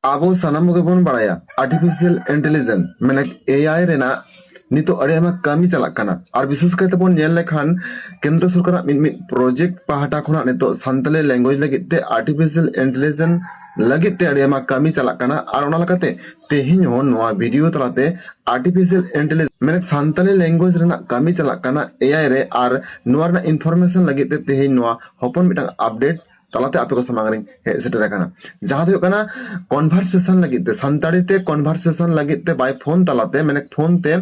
ᱟᱵᱚ ᱥᱟᱱᱟᱢ ᱜᱮᱵᱚᱱ ᱵᱟᱲᱟᱭᱟ आर्टिफिशियल इंटेलिजेंस माने एआई रेना नितो अड़े आमा कामी चलक कना और विशेष करते बन नेल लेखान केंद्र सरकार मिद प्रोजेक्ट पाहटा खुना नितो सान्ताली लैंग्वेज लगित ते आर्टिफिशियल इंटेलिजेंस लगित ते अड़े आमा कामी चलक कना और ओना लकाते तेहिन हो नोआ वीडियो तलाते आर्टिफिशियल इंटेलिजेंस माने सान्ताली लैंग्वेज रेना कामी चलक कना एआई रे और नोआ रेना इनफॉरमेशन लगित ते तेहिन नोआ होपन मिटang अपडेट तलाते आपे को समांगरिंग हे सेटर कना जहां दो कना कन्वर्सेशन लगित ते सान्ताली ते कन्वर्सेशन लगित ते बाय फोन तलाते माने फोन ते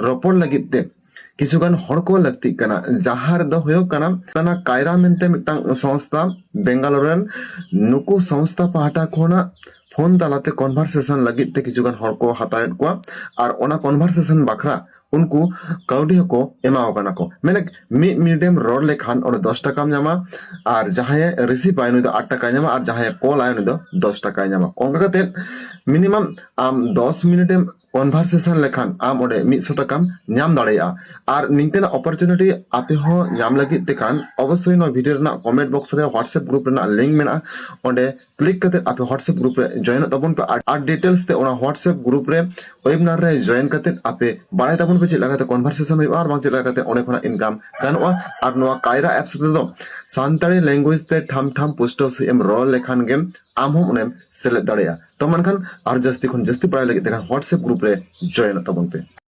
रोपड़ लगित ते किछुगान हर को लगती कना जहां रे दो होयो कना कायरा मेनते मिटang संस्था बेंगालुरुन नुकु संस्था पाहटा खोना फोन तलाते कन्वर्सेशन लगित ते किछुगान हर को हतायत को और ओना कन्वर्सेशन बखरा उनको काउडी को एमाओ कना को माने मिड मिडियम रोड लेखान और 10 टाका नामा और जहां रिसीव आय नुई 8 टाका नामा और जहां कॉल आय नुई 10 टाका नामा ओंका कते मिनिमम आम 10 मिनिट कन्वर्सेशन लेखान आम ओडे 100 टाका नाम दाड़ेया और निंकना अपॉर्चुनिटी आपे हो नाम लगित ते खान अवश्य नो वीडियो ना कमेंट बॉक्स रे व्हाट्सएप ग्रुप रे लिंक मेना ओडे क्लिक करते आपे व्हाट्सएप ग्रुप रे जॉइन तबन पे आर डिटेल्स ते ओना व्हाट्सएप ग्रुप रे वेबिनार रे जॉइन करते आपे बाय तबन पे चला करते कन्वर्सेशन होय और बांग चला करते ओने खना इनकम गानोआ और नोआ कायरा एप्स रे दो सान्ताली लैंग्वेज ते ठाम ठाम पोस्टो से एम रोल लेखान गेम आम हम उनेम सेलेक्ट दाड़ेया तो मनखान और जस्ती खन जस्ती पढ़ाई लगे देखा व्हाट्सएप ग्रुप रे जॉइन तबन पे।